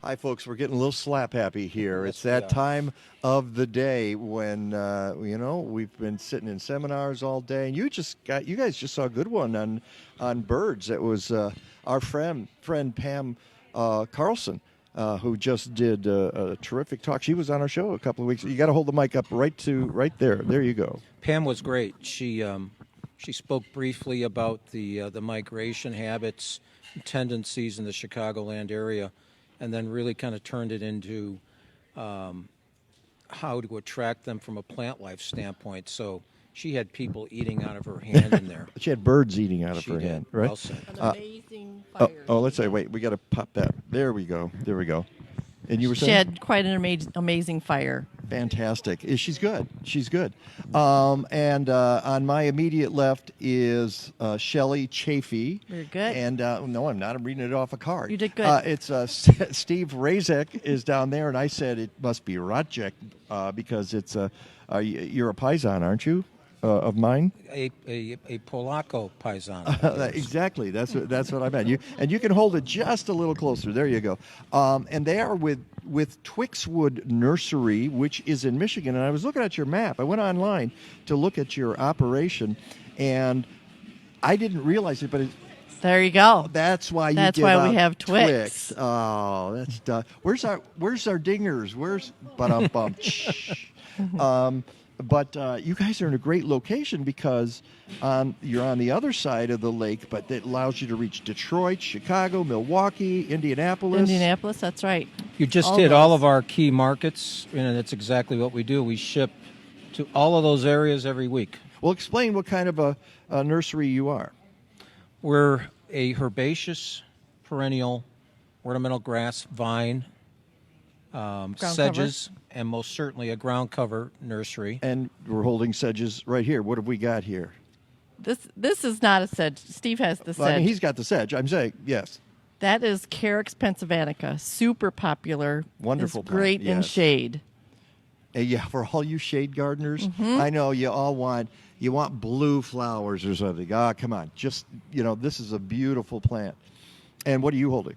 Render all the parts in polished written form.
Hi, folks. We're getting a little slap happy here. Yes, It's that we are. time of the day when we've been sitting in seminars all day, and you guys just saw a good one on birds. It was our friend Pam Carlson who just did a terrific talk. She was on our show a couple of weeks. You got to hold the mic up right there. There you go. Pam was great. She spoke briefly about the migration habits, and tendencies in the Chicagoland area, and then really kind of turned it into how to attract them from a plant life standpoint. So she had people eating out of her hand in there. She had birds eating out of She her did. hand, right? Well said. An amazing fire. Let's say, wait, we got to pop that. There we go. And you were saying? She had quite an amazing fire. Fantastic. She's good. And on my immediate left is Shelly Chaffee. Very good. And no, I'm not. I'm reading it off a card. You did good. It's Steve Raczak is down there, and I said it must be Raczak because it's you're a Paisan, aren't you? Of mine. A Polacco paisano. Exactly. That's what I meant. You can hold it just a little closer. There you go. And they are with Twixwood Nursery, which is in Michigan. And I was looking at your map. I went online to look at your operation, and I didn't realize it, but There you go. that's why That's give why out we have Twix. Oh, that's where's our dingers? Where's But you guys are in a great location because you're on the other side of the lake, but it allows you to reach Detroit, Chicago, Milwaukee, Indianapolis. That's right. You just All hit those. all of our key markets, and that's exactly what we do. We ship to all of those areas every week. Well, explain what kind of a nursery you are. We're a herbaceous, perennial, ornamental grass, vine, sedges, and most certainly a ground cover nursery. And we're holding sedges right here. What have we got here? This is not a sedge. Steve has the sedge. Well, I mean, he's got the sedge. I'm saying, yes. That is Carex pennsylvanica, super popular. Wonderful It's great plant, in yes. shade. Yeah, for all you shade gardeners, I know you all want blue flowers or something. Come on. This is a beautiful plant. And what are you holding?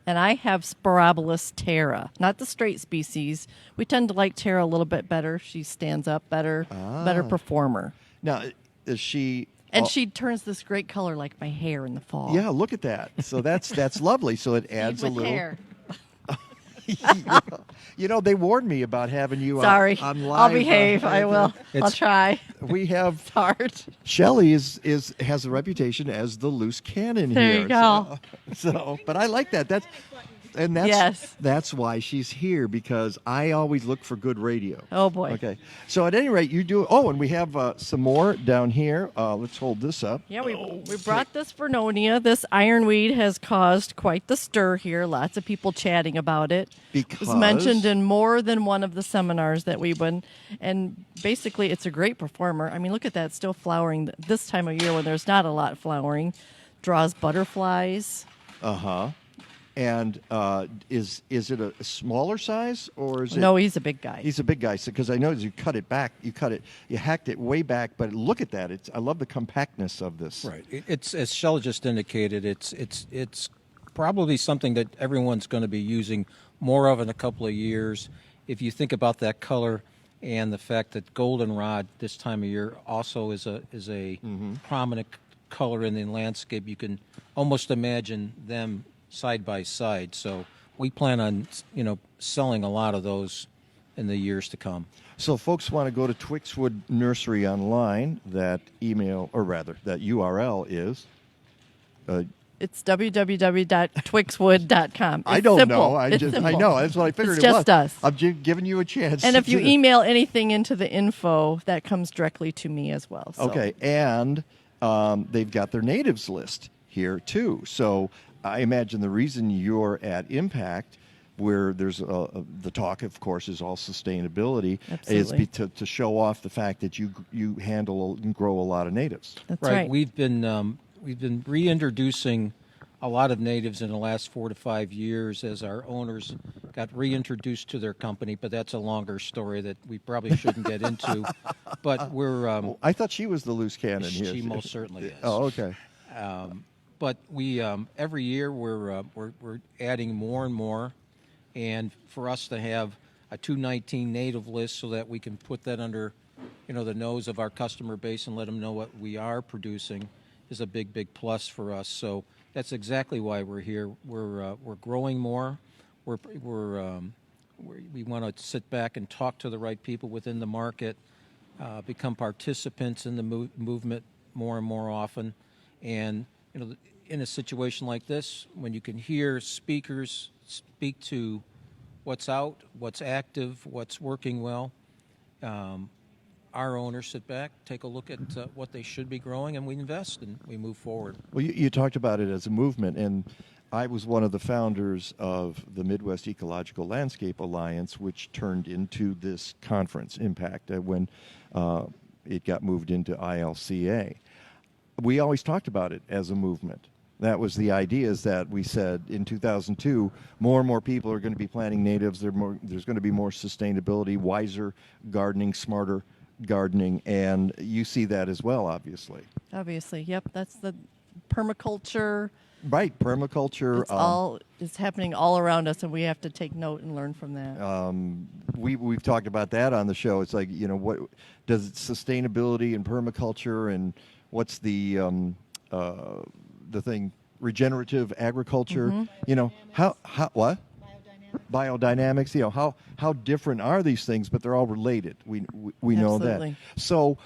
And I have Sporobolus terra, not the straight species. We tend to like terra a little bit better. She stands up better, better performer. Now, is she... And she turns this great color like my hair in the fall. Yeah, look at that. So that's lovely. So it adds Steve a with little... hair. They warned me about having you Sorry, on live. I'll behave. I will. I'll try. We have... It's hard. Shelly has a reputation as the loose cannon There here. you go. But I like that. Yes. That's why she's here, because I always look for good radio. Oh, boy. Okay. So at any rate, you do. Oh, and we have some more down here. Let's hold this up. Yeah, we brought this Vernonia. This ironweed has caused quite the stir here. Lots of people chatting about it. It was mentioned in more than one of the seminars that we've been. And basically, it's a great performer. I mean, look at that, still flowering this time of year when there's not a lot flowering. Draws butterflies. Uh-huh. And is it a smaller size, or is it? No, he's a big guy. He's a big guy, because I noticed you cut it back. You hacked it way back. But look at that! I love the compactness of this. Right. It's as Shelly just indicated. It's probably something that everyone's going to be using more of in a couple of years. If you think about that color and the fact that goldenrod this time of year also is a prominent color in the landscape, you can almost imagine them side by side. So we plan on selling a lot of those in the years to come. So folks want to go to Twixwood Nursery online. That URL is. It's www.twixwood.com. I don't simple. know. I simple. know. That's what I figured It's it was. just us. I'm giving you a chance. And to if you do this. email anything into the info, that comes directly to me as well. So. Okay, and they've got their natives list here too. So I imagine the reason you're at Impact, where there's the talk, of course, is all sustainability, Absolutely. is to show off the fact that you handle and grow a lot of natives. That's right. We've been reintroducing a lot of natives in the last 4 to 5 years as our owners got reintroduced to their company, but that's a longer story that we probably shouldn't get into. But we're I thought she was the loose cannon here. she most certainly is. Oh, okay. But we every year we're adding more and more. And for us to have a 219 native list so that we can put that under, the nose of our customer base and let them know what we are producing is a big, big plus for us. So that's exactly why we're here. We're growing more. We want to sit back and talk to the right people within the market, become participants in the movement more and more often. And in a situation like this, when you can hear speakers speak to what's out, what's active, what's working well, our owners sit back, take a look at what they should be growing, and we invest and we move forward. Well, you talked about it as a movement, and I was one of the founders of the Midwest Ecological Landscape Alliance, which turned into this conference, Impact, when it got moved into ILCA. We always talked about it as a movement. That was the idea, is that we said in 2002, more and more people are going to be planting natives. There's going to be more sustainability, wiser gardening, smarter gardening, and you see that as well, obviously. Obviously, yep. That's the permaculture. Right, permaculture. It's happening all around us, and we have to take note and learn from that. We've talked about that on the show. It's like, what does sustainability and permaculture, and what's the thing, regenerative agriculture? How what? Biodynamics. How different are these things? But they're all related. We know that. So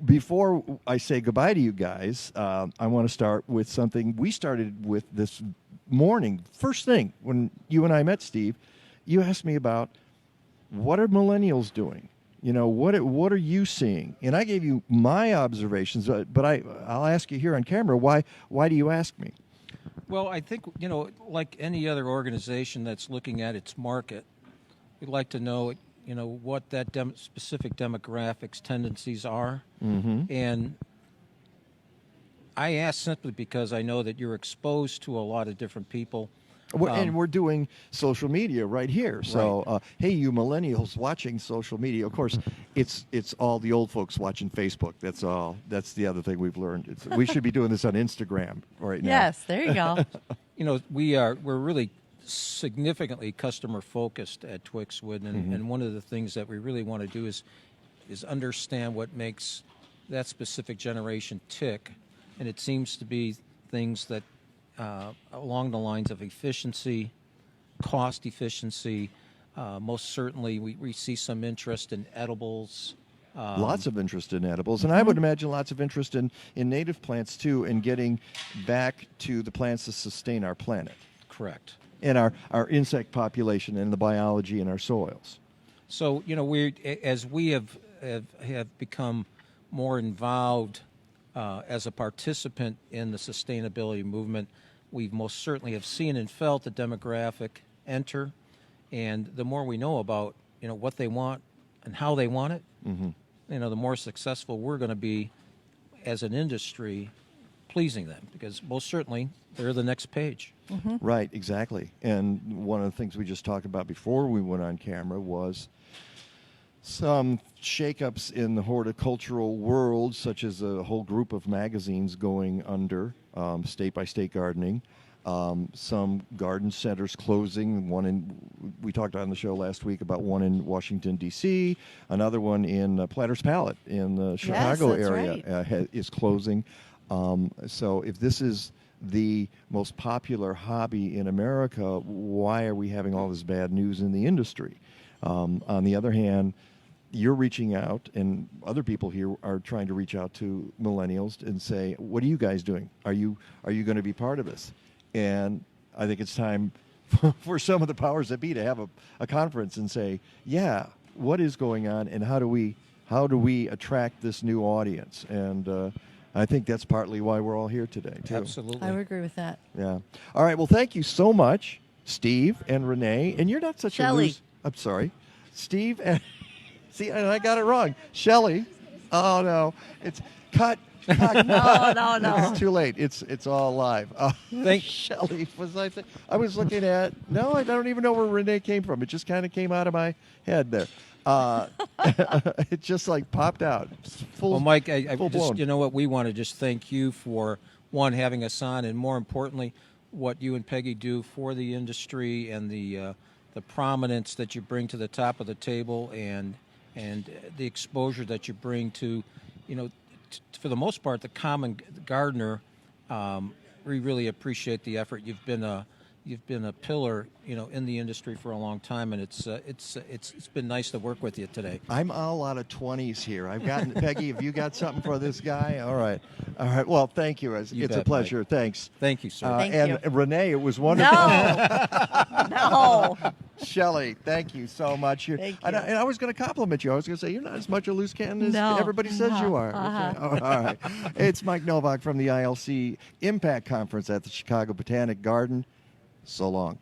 before I say goodbye to you guys, I want to start with something we started with this morning. First thing, when you and I met, Steve, you asked me about what are millennials doing? What are you seeing? And I gave you my observations, but I'll ask you here on camera, why do you ask me? Well, I think, like any other organization that's looking at its market, we'd like to know, what that specific demographics tendencies are. Mm-hmm. And I ask simply because I know that you're exposed to a lot of different people. And we're doing social media right here. So, right. Hey, you millennials watching social media. Of course, it's all the old folks watching Facebook. That's all. That's the other thing we've learned. We should be doing this on Instagram right now. Yes, there you go. We're really significantly customer focused at Twixwood, and one of the things that we really want to do is understand what makes that specific generation tick, and it seems to be things that along the lines of efficiency, cost efficiency. Most certainly, we see some interest in edibles. Lots of interest in edibles, and I would imagine lots of interest in native plants too, and getting back to the plants that sustain our planet. Correct. And our insect population and the biology in our soils. So, as we have become more involved as a participant in the sustainability movement, we most certainly have seen and felt the demographic enter, and the more we know about what they want and how they want it, the more successful we're going to be as an industry pleasing them, because most certainly they're the next page. Mm-hmm. Right, exactly. And one of the things we just talked about before we went on camera was some shakeups in the horticultural world, such as a whole group of magazines going under, state-by-state gardening, some garden centers closing. We talked on the show last week about one in Washington, D.C., another one in Platter's Palette in the Chicago area is closing. So if this is the most popular hobby in America, why are we having all this bad news in the industry? On the other hand, you're reaching out, and other people here are trying to reach out to millennials and say, what are you guys doing? Are you going to be part of this? And I think it's time for some of the powers that be to have a conference and say, yeah, what is going on, and how do we attract this new audience? And I think that's partly why we're all here today, too. Absolutely. I would agree with that. Yeah. All right. Well, thank you so much, Steve and Renee. And you're not such Shelly. a loose... I'm sorry. Steve and... See, and I got it wrong. Shelly. Oh, no. It's cut. No. It's too late. It's all live. Shelly. I was looking at... No, I don't even know where Renee came from. It just kind of came out of my head there. It just like popped out. Well, Mike, I just, what, we want to just thank you for, one, having us on, and more importantly, what you and Peggy do for the industry and the the prominence that you bring to the top of the table, and the exposure that you bring to, for the most part, the common gardener. We really appreciate the effort. You've been a pillar, in the industry for a long time, and it's been nice to work with you today. I'm all out of 20s here. I've gotten Peggy. Have you got something for this guy? All right. Well, thank you. It's bet, a pleasure. Mike. Thanks. Thank you, sir. Thank and you. Renee, it was wonderful. No. Shelly, thank you so much. Thank you. And I was going to compliment you. I was going to say, you're not as much a loose cannon as No. everybody says you are. Okay. All right. It's Mike Nowak from the ILC Impact Conference at the Chicago Botanic Garden. So long.